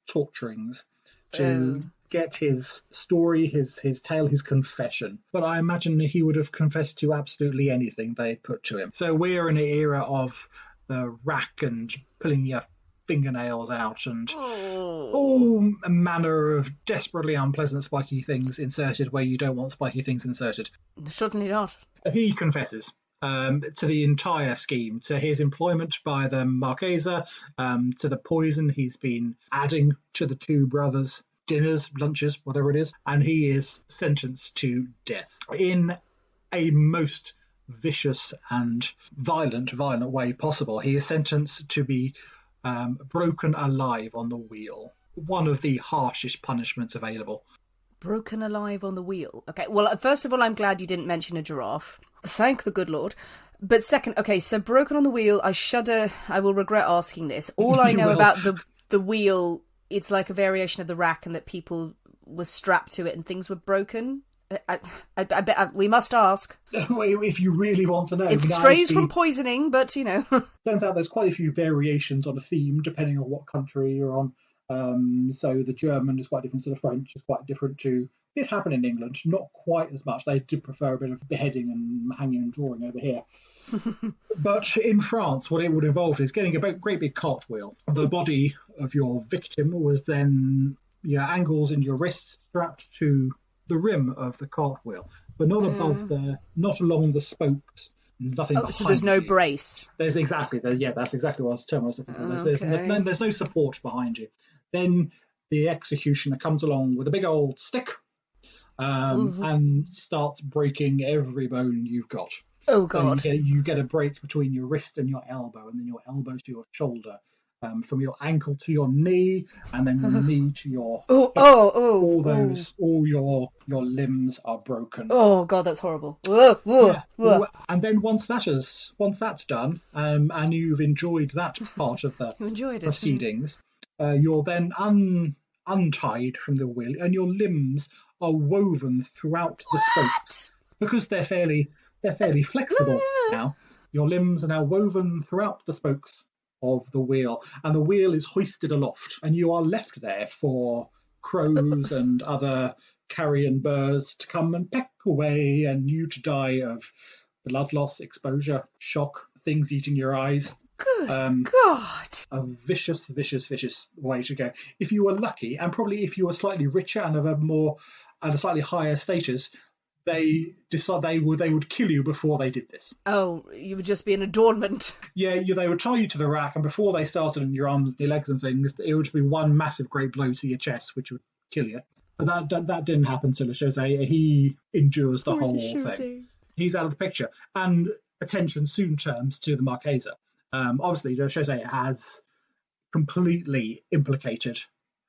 torturings to get his story, his tale, his confession. But I imagine he would have confessed to absolutely anything they put to him. So we're in an era of the rack and pulling your fingernails out and all manner of desperately unpleasant spiky things inserted where you don't want spiky things inserted. Certainly not. He confesses to the entire scheme, to his employment by the Marquise, to the poison he's been adding to the two brothers' dinners, lunches, whatever it is, and he is sentenced to death in a most vicious and violent way possible. He is sentenced to be broken alive on the wheel. One of the harshest punishments available. Broken alive on the wheel. Okay, well, first of all, I'm glad you didn't mention a giraffe. Thank the good Lord. But second, okay, so broken on the wheel, I shudder. I will regret asking this. All I know about the wheel, it's like a variation of the rack and that people were strapped to it and things were broken. I bet we must ask. If you really want to know. It strays from poisoning, but, Turns out there's quite a few variations on a theme depending on what country you're on. So the German is quite different to the French, is quite different to... It happened in England, not quite as much. They did prefer a bit of beheading and hanging and drawing over here. But in France, what it would involve is getting a great big cartwheel. The body of your victim was then your ankles and your wrists strapped to the rim of the cartwheel, but not above not along the spokes. There's nothing behind so there's no brace. That's exactly what I was looking for. There's no support behind you. Then the executioner comes along with a big old stick and starts breaking every bone you've got. Oh, God. So you get a break between your wrist and your elbow, and then your elbow to your shoulder, from your ankle to your knee, and then your knee to your hip. All your limbs are broken. Oh, God, that's horrible. And then once that's done, and you've enjoyed that part of the proceedings, you're then untied from the wheel, and your limbs are woven throughout the spokes because they're fairly flexible now. Your limbs are now woven throughout the spokes of the wheel, and the wheel is hoisted aloft, and you are left there for crows and other carrion birds to come and peck away, and you to die of blood loss, exposure, shock, things eating your eyes. Good God. A vicious way to go. If you were lucky, and probably if you were slightly richer and of a slightly higher status, they decide they would kill you before they did this. Oh, you would just be an adornment. Yeah, they would tie you to the rack, and before they started on your arms and your legs and things, it would be one massive great blow to your chest, which would kill you. But that didn't happen to Le Chaussee. He endures the whole thing. He's out of the picture. And attention soon turns to the Marquise. Obviously, Le Chaussee has completely implicated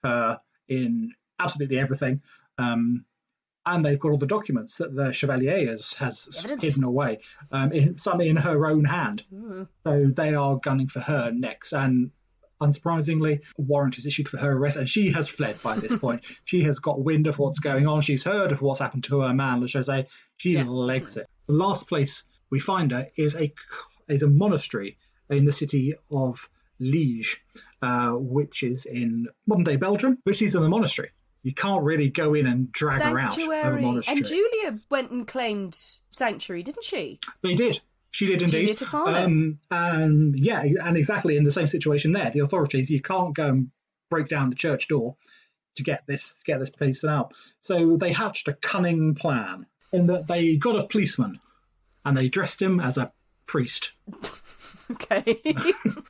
her in absolutely everything. And they've got all the documents that the Chevalier has hidden away, some in her own hand. So they are gunning for her next. And unsurprisingly, a warrant is issued for her arrest, and she has fled by this point. She has got wind of what's going on. She's heard of what's happened to her man, Le Chaussee. She legs it. The last place we find her is a monastery in the city of Liege, which is in modern-day Belgium, but she's in the monastery. You can't really go in and drag her out of a monastery. And Julia went and claimed sanctuary, didn't she? They did. She did indeed. Julia Tofana. And exactly in the same situation there. The authorities, you can't go and break down the church door to get this place out. So they hatched a cunning plan in that they got a policeman and they dressed him as a priest. Okay.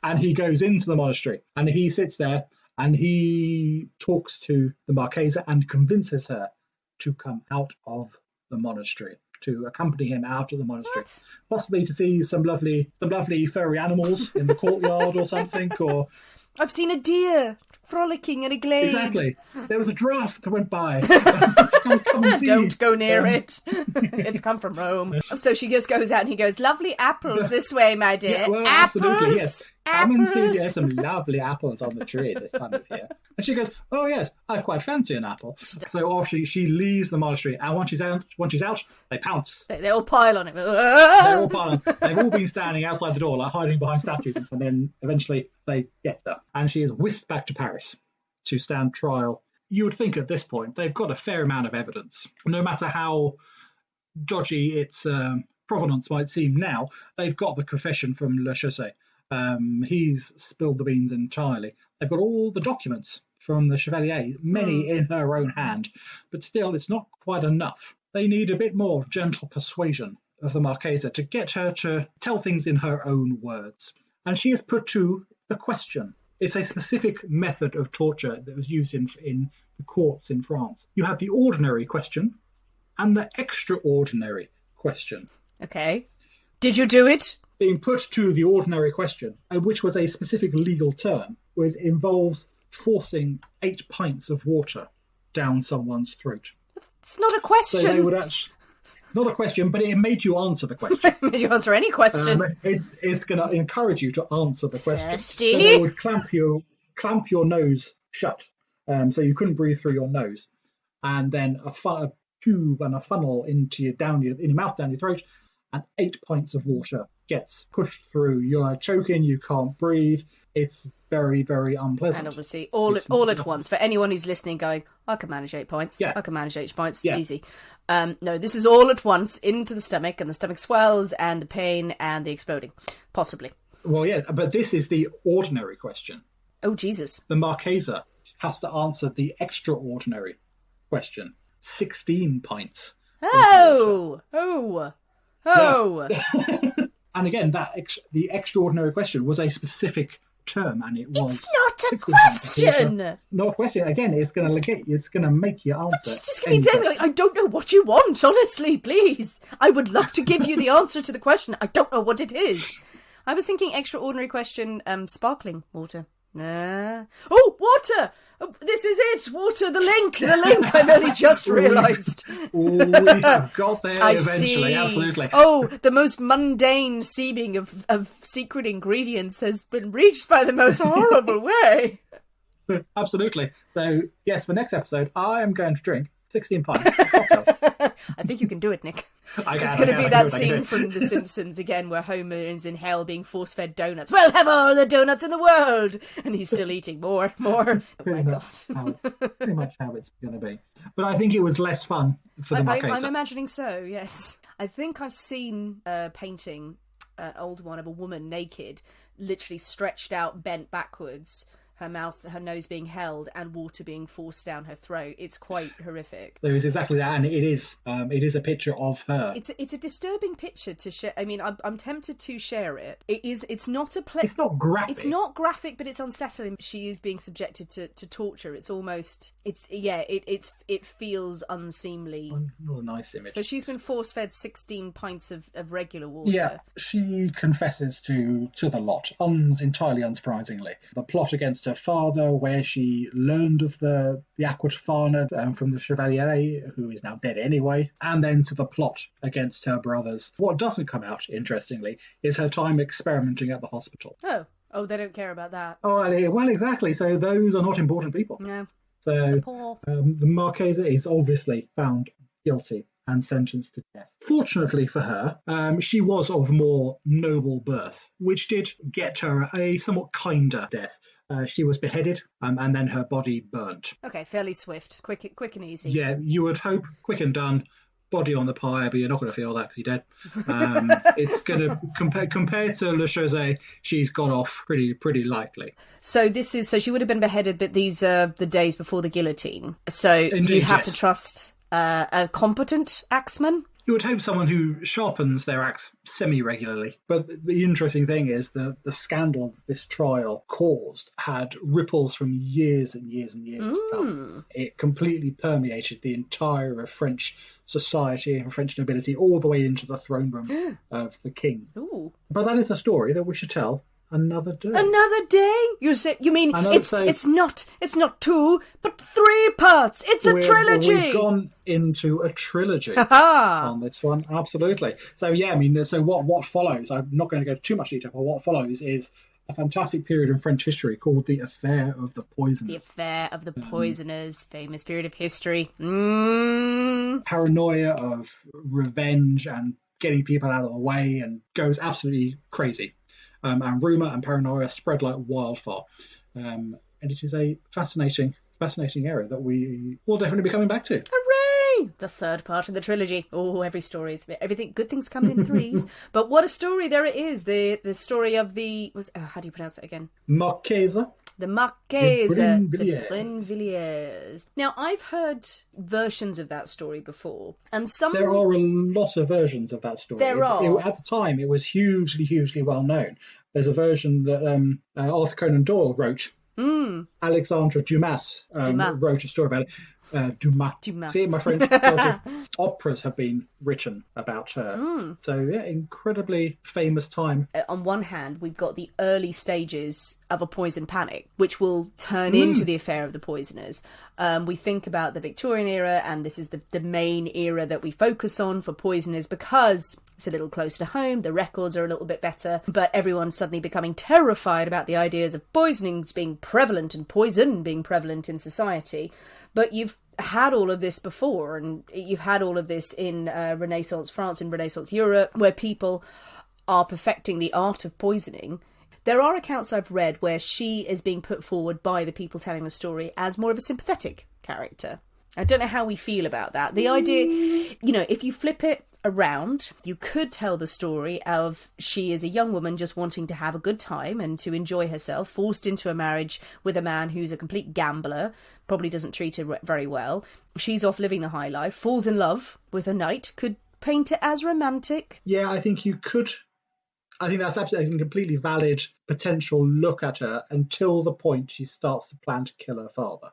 And he goes into the monastery and he sits there and he talks to the Marquise and convinces her to come out of the monastery, to accompany him out of the monastery. What? Possibly to see some lovely furry animals in the courtyard or something. Or I've seen a deer frolicking in a glade. Exactly. There was a giraffe that went by. Come and see. Don't go near it. It's come from Rome. So she just goes out and he goes, lovely apples this way, my dear. Yeah, well, apples? absolutely, yes. Come and see, Apples? there's some lovely apples on the tree this time of year. And she goes, oh yes, I quite fancy an apple. So off she leaves the monastery, and once she's out, they pounce. They all pile on it. They all pile on. They've all been standing outside the door, like hiding behind statues, and then eventually they get her, and she is whisked back to Paris to stand trial. You would think at this point they've got a fair amount of evidence, no matter how dodgy its provenance might seem now. They've got the confession from Le Chaussee. He's spilled the beans entirely. They've got all the documents from the Chevalier, many in her own hand, but still it's not quite enough. They need a bit more gentle persuasion of the Marquise to get her to tell things in her own words. And she is put to the question. It's a specific method of torture that was used in the courts in France. You have the ordinary question and the extraordinary question. Okay. Did you do it? Being put to the ordinary question, which was a specific legal term, which involves forcing 8 pints of water down someone's throat. It's not a question. So they would actually... Not a question, but it made you answer the question. It made you answer any question. It's going to encourage you to answer the question. Thirsty. So they would clamp your nose shut, so you couldn't breathe through your nose, and then a tube and a funnel in your mouth, down your throat, and 8 pints of water gets pushed through. You're choking, you can't breathe. It's very, very unpleasant. And obviously, all at once, for anyone who's listening going, I can manage 8 pints. Yeah. I can manage 8 pints. Yeah. Easy. No, this is all at once into the stomach, and the stomach swells, and the pain, and the exploding. Possibly. Well, yeah, but this is the ordinary question. Oh, Jesus. The Marquise has to answer the extraordinary question. 16 pints. Oh! Yeah. And again, the extraordinary question was a specific term, and it was. It's not a question. Not a question. Again, it's going to make you answer. It's just going to be there, like, I don't know what you want. Honestly, please. I would love to give you the answer to the question. I don't know what it is. I was thinking extraordinary question. Sparkling water. Oh, water. Oh, this is it. Water. The link. I've only just realised. We have got there eventually. Absolutely. Oh, the most mundane seeming of secret ingredients has been reached by the most horrible way. Absolutely. So, yes, for next episode, I am going to drink 16 pints of cocktails. I think you can do it, Nick. It's going to be that scene from The Simpsons again where Homer is in hell being force-fed donuts. Well, have all the donuts in the world! And he's still eating more. Oh my God. Pretty much how it's going to be. But I think it was less fun for the Marquise. I'm imagining so, yes. I think I've seen a painting, an old one of a woman naked, literally stretched out, bent backwards, her mouth, her nose being held, and water being forced down her throat. It's quite horrific. There is exactly that, and it is a picture of her. It's a disturbing picture to share. I mean, I'm tempted to share it. It's not It's not graphic. It's not graphic, but it's unsettling. She is being subjected to torture. It's almost. It feels unseemly. Not a nice image. So she's been force-fed 16 pints of regular water. Yeah, she confesses to the lot, entirely unsurprisingly. The plot against her father, where she learned of the Aqua Tofana from the Chevalier, who is now dead anyway, and then to the plot against her brothers. What doesn't come out, interestingly, is her time experimenting at the hospital. Oh, they don't care about that. Oh, well, exactly. So those are not important people. No. So the Marquise is obviously found guilty and sentenced to death. Fortunately for her, she was of more noble birth, which did get her a somewhat kinder death. She was beheaded, and then her body burnt. Okay, fairly swift, quick and easy. Yeah, you would hope quick and done. Body on the pyre, but you're not going to feel that because you're dead. It's going to compared to Le Chaussee, she's got off pretty lightly. So she would have been beheaded, but these are the days before the guillotine. So Indeed, you have yes. to trust a competent axeman. You would hope someone who sharpens their axe semi-regularly. But the interesting thing is the scandal this trial caused had ripples from years and years and years to come. It completely permeated the entire French society and French nobility all the way into the throne room of the king. Ooh. But that is a story that we should tell another day. Another day? You mean it's not 2, but 3 parts. It's a trilogy. We've gone into a trilogy on this one, absolutely. So yeah, I mean, so what follows? I'm not going to go too much detail, but what follows is a fantastic period in French history called the Affair of the Poisoners. The Affair of the Poisoners, famous period of history. Paranoia of revenge and getting people out of the way, and goes absolutely crazy. And rumour and paranoia spread like wildfire. And it is a fascinating area that we will definitely be coming back to. Hooray! The third part of the trilogy. Oh, everything. Good things come in threes. But what a story there it is. The story of how do you pronounce it again? Marquise. The Marquise de de Brinvilliers. Now, I've heard versions of that story before, and there are a lot of versions of that story. There are. At the time, it was hugely well known. There's a version that Arthur Conan Doyle wrote. Alexandre Dumas wrote a story about it. Dumas. See, my French operas have been written about her. So, yeah, incredibly famous time. On one hand, we've got the early stages of a poison panic, which will turn into the Affair of the Poisoners. We think about the Victorian era, and this is the main era that we focus on for poisoners because it's a little close to home, the records are a little bit better, but everyone's suddenly becoming terrified about the ideas of poisonings being prevalent and poison being prevalent in society. But you've had all of this before, and you've had all of this in Renaissance France and Renaissance Europe, where people are perfecting the art of poisoning. There are accounts I've read where she is being put forward by the people telling the story as more of a sympathetic character. I don't know how we feel about that. The idea, if you flip it around, you could tell the story of she is a young woman just wanting to have a good time and to enjoy herself, forced into a marriage with a man who's a complete gambler, probably doesn't treat her very well. She's off living the high life, falls in love with a knight, could paint it as romantic. Yeah, I think you could I think that's absolutely a completely valid potential look at her until the point she starts to plan to kill her father.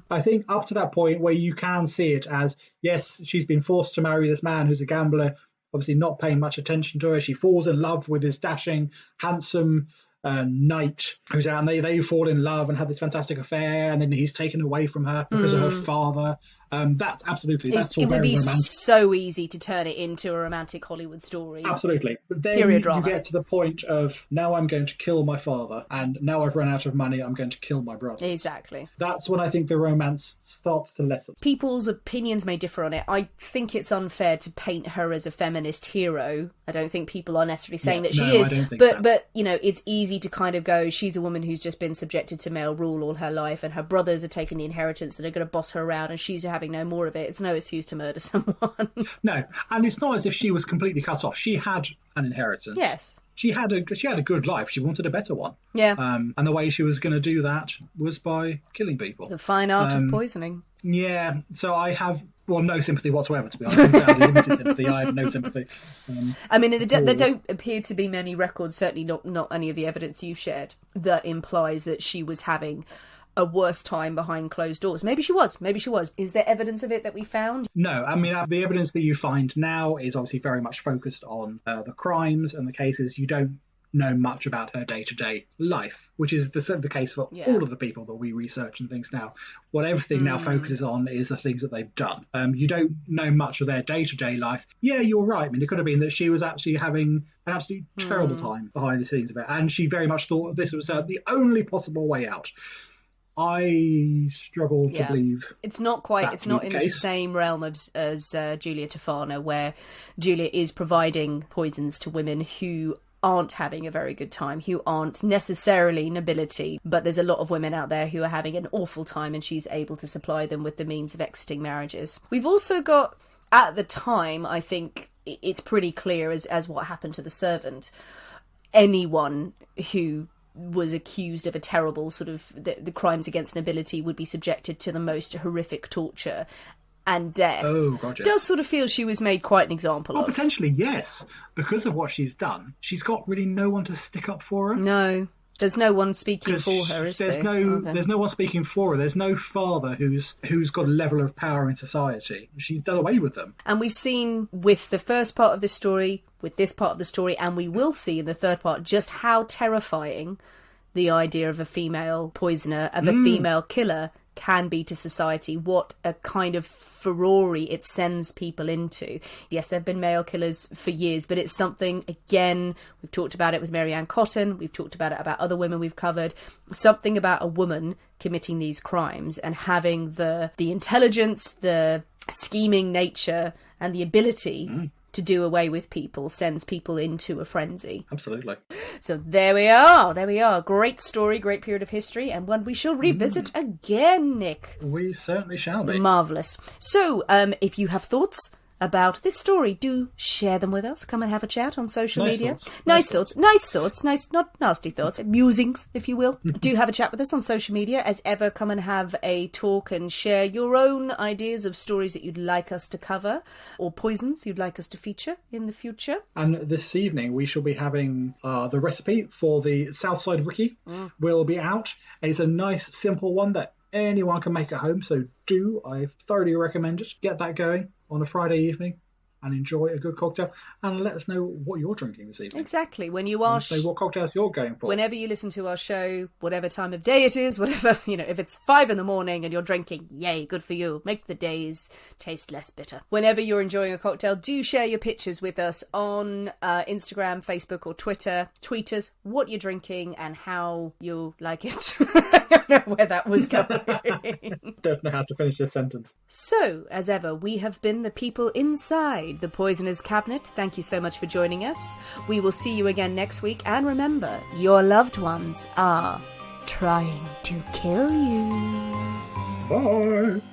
I think up to that point where you can see it as, yes, she's been forced to marry this man who's a gambler, obviously not paying much attention to her. She falls in love with this dashing, handsome knight who's out, and they fall in love and have this fantastic affair, and then he's taken away from her because of her father. That's all it very would be romantic. so easy to turn it into a romantic Hollywood story. Absolutely. But then Period you drama. get to the point of, now I'm going to kill my father, and now I've run out of money, I'm going to kill my brother. Exactly. That's when I think the romance starts to lessen. People's opinions may differ on it. I think it's unfair to paint her as a feminist hero. I don't think people are necessarily saying that she is. I don't think but so. but you know, it's easy to kind of go, she's a woman who's just been subjected to male rule all her life, and her brothers are taking the inheritance and are going to boss her around, and she's having no more of it. It's no excuse to murder someone. No, and it's not as if she was completely cut off. She had an inheritance. Yes. She had a good life. She wanted a better one. Yeah. And the way she was going to do that was by killing people. The fine art of poisoning. Yeah. So I have, no sympathy whatsoever, to be honest. I have limited sympathy. I have no sympathy. I mean, there don't appear to be many records, certainly not any of the evidence you've shared, that implies that she was having a worse time behind closed doors. Maybe she was. Is there evidence of it that we found? No, I mean, the evidence that you find now is obviously very much focused on the crimes and the cases. You don't know much about her day-to-day life, which is the case for all of the people that we research and things now. What everything now focuses on is the things that they've done. You don't know much of their day-to-day life. Yeah, you're right. I mean, it could have been that she was actually having an absolute terrible time behind the scenes of it, and she very much thought this was the only possible way out. I struggle to believe it's not in the same realm as Julia Tofana, where Julia is providing poisons to women who aren't having a very good time, who aren't necessarily nobility, but there's a lot of women out there who are having an awful time, and she's able to supply them with the means of exiting marriages. We've also got, at the time, I think it's pretty clear as what happened to the servant. Anyone who was accused of a terrible sort of the crimes against nobility would be subjected to the most horrific torture and death. Oh, God, yes. Does sort of feel she was made quite an example of. Potentially, yes. Because of what she's done, she's got really no one to stick up for her. No. There's no one speaking for her, is there? There's no one speaking for her. There's no father who's got a level of power in society. She's done away with them. And we've seen with the first part of the story, with this part of the story, and we will see in the third part just how terrifying the idea of a female poisoner, of a female killer, can be to society, what a kind of furore it sends people into. Yes, there have been male killers for years, but it's something, again, we've talked about it with Mary Ann Cotton, we've talked about it about other women we've covered, something about a woman committing these crimes and having the intelligence, the scheming nature, and the ability to do away with people sends people into a frenzy. Absolutely. So there we are. Great story, great period of history, and one we shall revisit again, Nick. We certainly shall be. Marvellous. So, if you have thoughts about this story, do share them with us. Come and have a chat on social media. Nice thoughts, not nasty thoughts, musings, if you will. Do have a chat with us on social media. As ever, come and have a talk and share your own ideas of stories that you'd like us to cover, or poisons you'd like us to feature in the future. And this evening we shall be having the recipe for the Southside Wiki will be out. It's a nice, simple one that anyone can make at home, so I thoroughly recommend it. Get that going on a Friday evening and enjoy a good cocktail, and let us know what you're drinking this evening. Exactly. When you are... Say what cocktails you're going for. Whenever you listen to our show, whatever time of day it is, whatever, if it's 5 a.m. and you're drinking, yay, good for you. Make the days taste less bitter. Whenever you're enjoying a cocktail, do share your pictures with us on Instagram, Facebook or Twitter. Tweet us what you're drinking and how you like it. I don't know where that was going. Don't know how to finish this sentence. So, as ever, we have been the people inside the Poisoner's Cabinet. Thank you so much for joining us. We will see you again next week. And remember, your loved ones are trying to kill you. Bye.